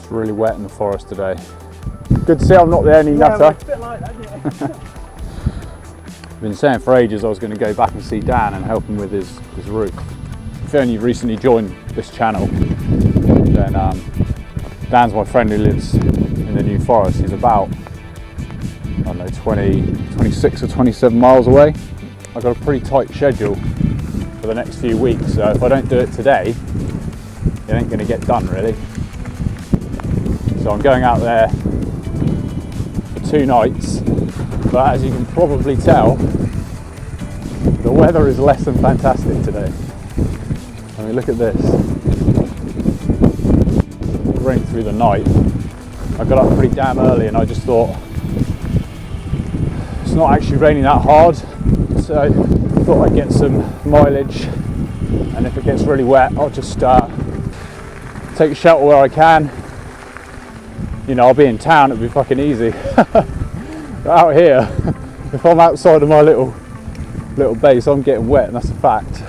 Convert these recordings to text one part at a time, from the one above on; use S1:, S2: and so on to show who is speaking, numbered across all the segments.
S1: Really wet in the forest today. Good to see I'm not the only nutter.
S2: Well, it's a bit like that, isn't it?
S1: I've been saying for ages I was going to go back and see Dan and help him with his roof. If only you've recently joined this channel, then Dan's my friend who lives in the New Forest. He's about, I don't know, 26 or 27 miles away. I've got a pretty tight schedule for the next few weeks, so if I don't do it today, it ain't going to get done really. So I'm going out there for 2 nights, but as you can probably tell, the weather is less than fantastic today. I mean, look at this. It rained through the night. I got up pretty damn early and I just thought, it's not actually raining that hard, so I thought I'd get some mileage, and if it gets really wet, I'll just take shelter where I can. You know, I'll be in town, it'll be fucking easy. But out here, if I'm outside of my little base, I'm getting wet, and that's a fact.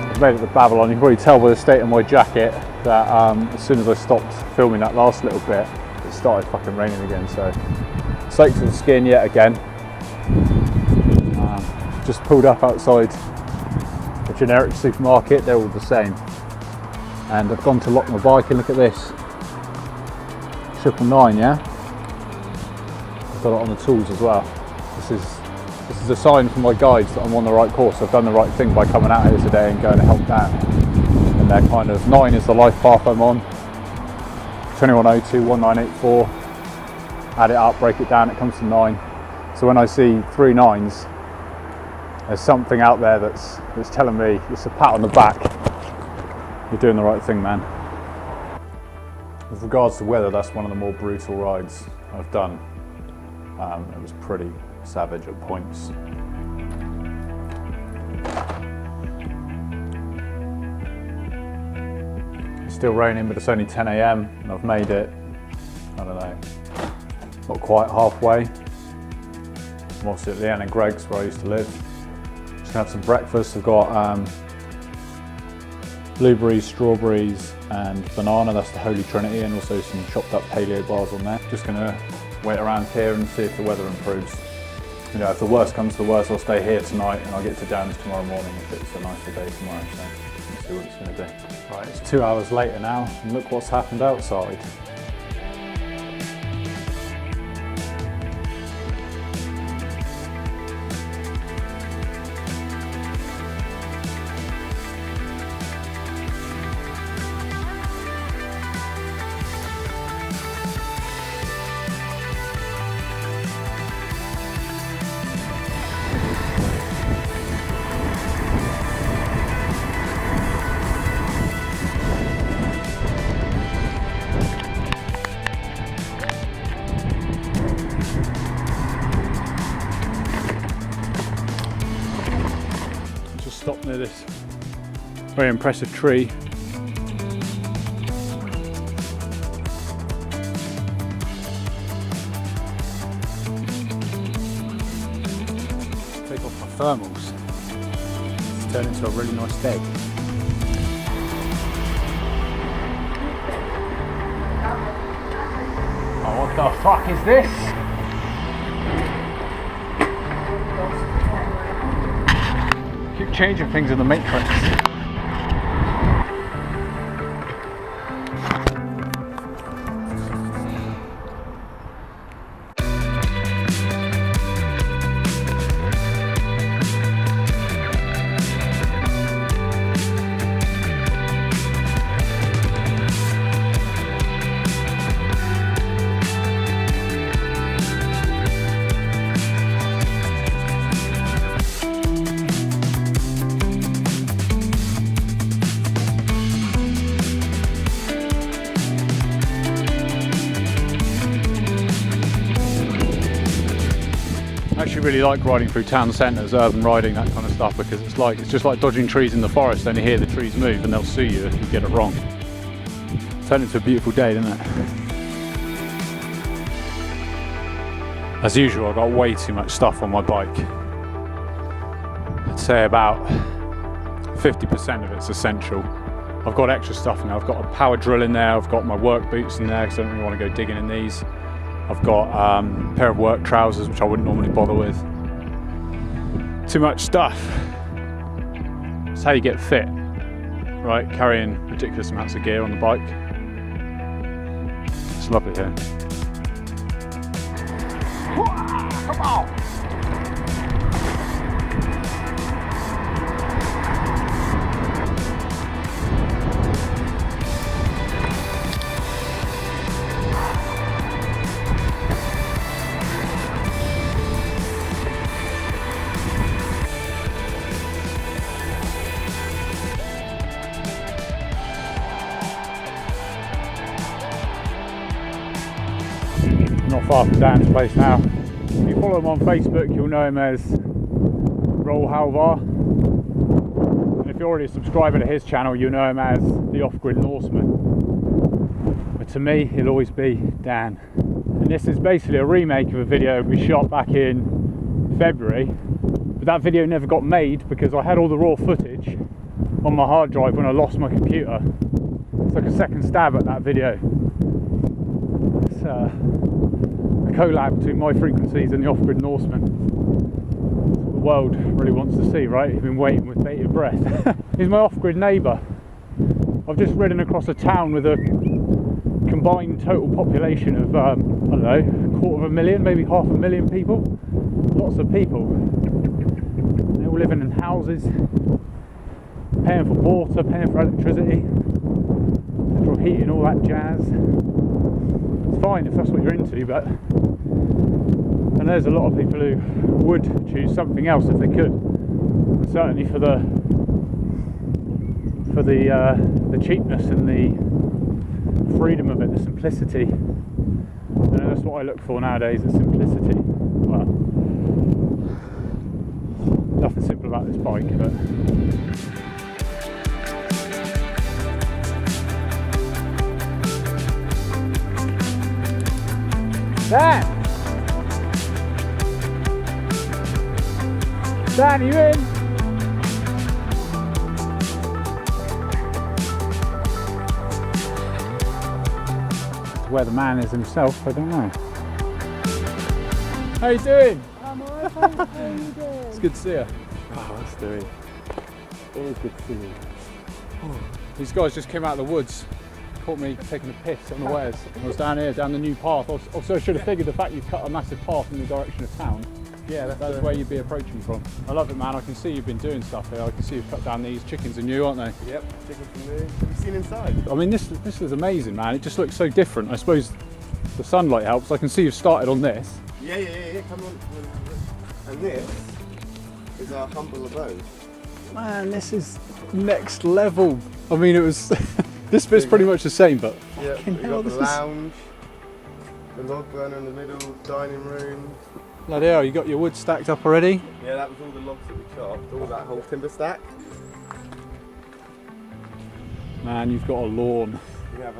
S1: I've made it to Babylon. You can probably tell by the state of my jacket that as soon as I stopped filming that last little bit, it started fucking raining again, so soaked to the skin yet again. Just pulled up outside a generic supermarket, they're all the same, and I've gone to lock my bike, and look at this, 999, yeah, I've got it on the tools as well. This is a sign from my guides that I'm on the right course. I've done the right thing by coming out here today and going to help Dan, and they're kind of 9 is the life path I'm on, 2102, 1984, add it up, break it down, it comes to 9. So when I see 3 9s, there's something out there that's telling me, it's a pat on the back, you're doing the right thing, man. With regards to weather, that's one of the more brutal rides I've done. It was pretty savage at points. It's still raining, but it's only 10 AM and I've made it, I don't know, not quite halfway. I'm obviously at Leanne and Greg's where I used to live. Have some breakfast. I've got blueberries, strawberries and banana, that's the Holy Trinity, and also some chopped up paleo bars on there. Just gonna wait around here and see if the weather improves. You know, if the worst comes to the worst, I'll stay here tonight and I'll get to Dan's tomorrow morning if it's a nicer day tomorrow, so let's see what it's gonna do. Right, it's 2 hours later now and look what's happened outside. Stop near this very impressive tree. Take off my thermals. It's turned into a really nice day. Oh, what the fuck is this? Keep changing things in the Matrix. really like riding through town centres, urban riding, that kind of stuff, because it's just like dodging trees in the forest. Then you hear the trees move and they'll sue you if you get it wrong. It turned into a beautiful day, didn't it? As usual, I've got way too much stuff on my bike. I'd say about 50% of it's essential. I've got extra stuff now. I've got a power drill in there, I've got my work boots in there because I don't really want to go digging in these. I've got a pair of work trousers, which I wouldn't normally bother with. Too much stuff. It's how you get fit, right? Carrying ridiculous amounts of gear on the bike. It's lovely here. Come on! Not far from Dan's place now. If you follow him on Facebook, you'll know him as Roll Halvar. And if you're already a subscriber to his channel, you'll know him as the OffGrid NorseMan. But to me, he'll always be Dan. And this is basically a remake of a video we shot back in February. But that video never got made because I had all the raw footage on my hard drive when I lost my computer. It's like a second stab at that video. It's a collab between my frequencies and the OffGrid NorseMan. That's what the world really wants to see, right? You've been waiting with bated breath. He's my off-grid neighbour. I've just ridden across a town with a combined total population of, I don't know, 250,000, maybe 500,000 people. Lots of people. They're all living in houses, paying for water, paying for electricity, central heating, all that jazz. It's fine if that's what you're into, but and there's a lot of people who would choose something else if they could. And certainly for the cheapness and the freedom of it, the simplicity. And that's what I look for nowadays, the simplicity. Well, nothing simple about this bike, but Dan! Dan, are you in? Where the man is himself, I don't know. How you doing?
S2: I'm alright, thanks. How are you doing?
S1: It's good to see you.
S2: Oh, it's doing. Always good to see you.
S1: Oh, these guys just came out of the woods. Caught me taking a piss unawares. I was down here, down the new path. Also, I should have figured the fact you've cut a massive path in the direction of town. Yeah, that's where you'd be approaching from. I love it, man. I can see you've been doing stuff here. I can see you've cut down these. Chickens are new, aren't they?
S2: Yep, chickens are new. Have you seen inside?
S1: I mean, this is amazing, man. It just looks so different. I suppose the sunlight helps. I can see you've started on this.
S2: Yeah. Come on. And this is our humble abode.
S1: Man, this is next level. I mean, it was. This bit's pretty much the same, but
S2: yeah, we've got the lounge, the log burner in the middle, dining room.
S1: Bloody hell, you got your wood stacked up already?
S2: Yeah, that was all the logs that we chopped, all that whole timber stack.
S1: Man, you've got a lawn.
S2: We have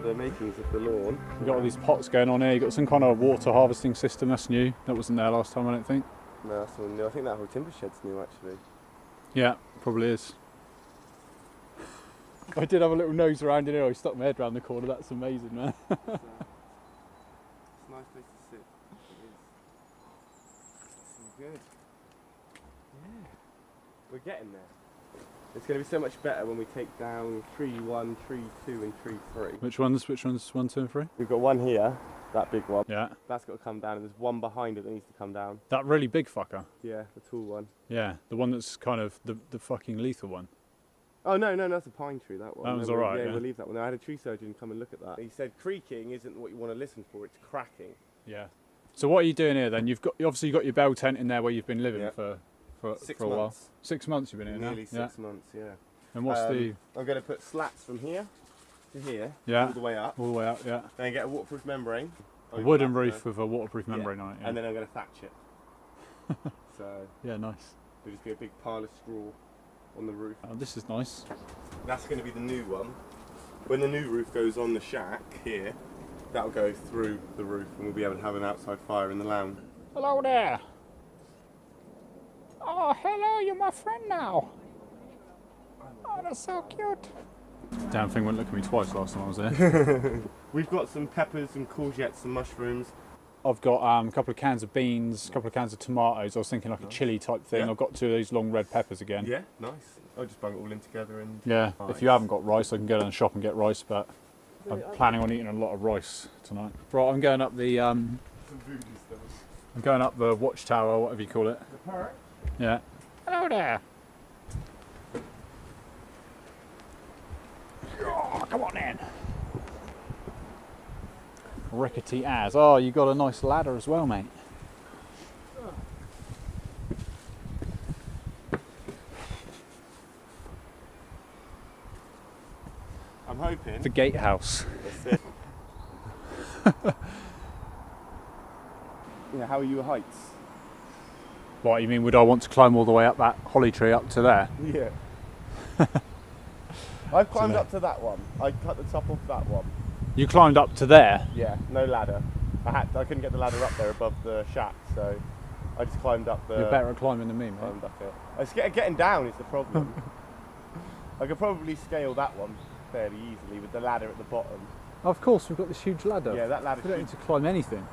S2: the makings of the lawn.
S1: You've got all these pots going on here. You've got some kind of water harvesting system. That's new. That wasn't there last time, I don't think.
S2: No, that's all new. I think that whole timber shed's new, actually.
S1: Yeah, probably is. I did have a little nose around in here. I stuck my head around the corner. That's amazing, man.
S2: It's a nice place to sit. It is. It's all good. Yeah. We're getting there. It's going to be so much better when we take down tree 1, tree 2 and tree 3.
S1: Which ones 1, 2 and 3?
S2: We've got one here, that big one.
S1: Yeah.
S2: That's got to come down, and there's one behind it that needs to come down.
S1: That really big fucker?
S2: Yeah, the tall one.
S1: Yeah, the one that's kind of the fucking lethal one.
S2: Oh no, that's a pine tree, that one.
S1: That was alright,
S2: yeah.
S1: Yeah,
S2: we'll leave that one. I had a tree surgeon come and look at that. He said creaking isn't what you want to listen for, it's cracking.
S1: Yeah. So what are you doing here then? You've obviously got your bell tent in there where you've been living for a
S2: 6
S1: while.
S2: months.
S1: 6 months you've been in
S2: Nearly
S1: now?
S2: 6 months, yeah.
S1: And what's
S2: I'm going to put slats from here to here,
S1: Yeah.
S2: all the way up.
S1: All the way up, yeah.
S2: Then get a waterproof membrane.
S1: A wooden roof with a waterproof membrane on it. Yeah.
S2: And then I'm going to thatch it. So
S1: Yeah, nice.
S2: there'll just be a big pile of straw on the roof.
S1: Oh, this is nice.
S2: That's going to be the new one. When the new roof goes on the shack here, that'll go through the roof and we'll be able to have an outside fire in the lounge.
S1: Hello there. Oh, hello, you're my friend now. Oh, that's so cute. Damn thing wouldn't look at me twice last time I was there.
S2: We've got some peppers and courgettes and mushrooms.
S1: I've got a couple of cans of beans, a couple of cans of tomatoes. I was thinking like a chilli type thing.
S2: Yeah.
S1: I've got 2 of those long red peppers again.
S2: Yeah, nice. I'll just bung it all in together and...
S1: Yeah,
S2: nice.
S1: if you haven't got rice, I can go down the shop and get rice, but I'm planning on eating a lot of rice tonight. Right, I'm going up the
S2: Some voodoo stuff.
S1: I'm going up the watchtower, whatever you call it.
S2: The parrot?
S1: Yeah. Hello there. Oh, come on in. Rickety as. Oh, you got a nice ladder as well, mate.
S2: I'm hoping.
S1: The gatehouse.
S2: That's it. Yeah, how are you at heights?
S1: What, you mean would I want to climb all the way up that holly tree up to there?
S2: Yeah. I've climbed up to that one. I cut the top off that one.
S1: You climbed up to there?
S2: Yeah, no ladder. I couldn't get the ladder up there above the shack, so I just climbed up the...
S1: You're better at climbing than me, mate.
S2: Climbed up it. It's getting down is the problem. I could probably scale that one fairly easily with the ladder at the bottom.
S1: Of course, we've got this huge ladder.
S2: Yeah, that ladder.
S1: We don't need to climb anything.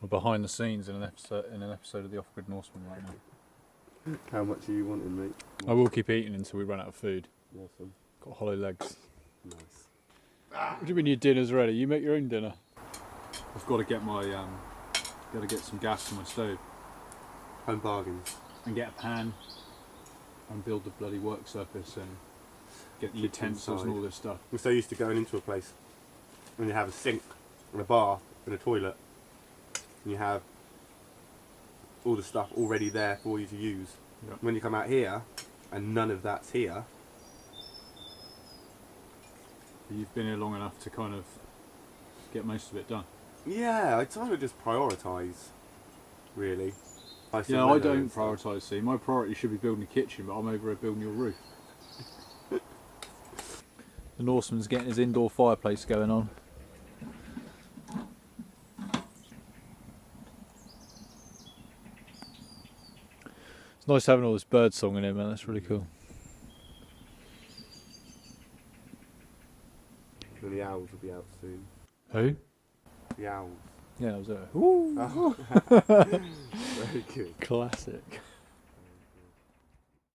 S1: We're behind the scenes in an episode of the OffGrid NorseMan right now.
S2: How much are you wanting, mate?
S1: I will keep eating until we run out of food.
S2: Awesome.
S1: Got hollow legs.
S2: Nice.
S1: What do you mean your dinner's ready? You make your own dinner. I've got to get my got to get some gas for my stove
S2: Home bargains.
S1: and get a pan and build the bloody work surface and get the utensils and all this stuff.
S2: We're so used to going into a place and you have a sink and a bath and a toilet and you have all the stuff already there for you to use.
S1: Yep.
S2: When you come out here and none of that's here.
S1: You've been here long enough to kind of get most of it done.
S2: Yeah, I try to just prioritise, really.
S1: I don't prioritise, see. My priority should be building a kitchen, but I'm over here building your roof. The Norseman's getting his indoor fireplace going on. It's nice having all this bird song in here, man. That's really cool.
S2: And the owls will be out soon.
S1: Who?
S2: The owls.
S1: Yeah, I was there. Ooh.
S2: Oh. Very good.
S1: Classic.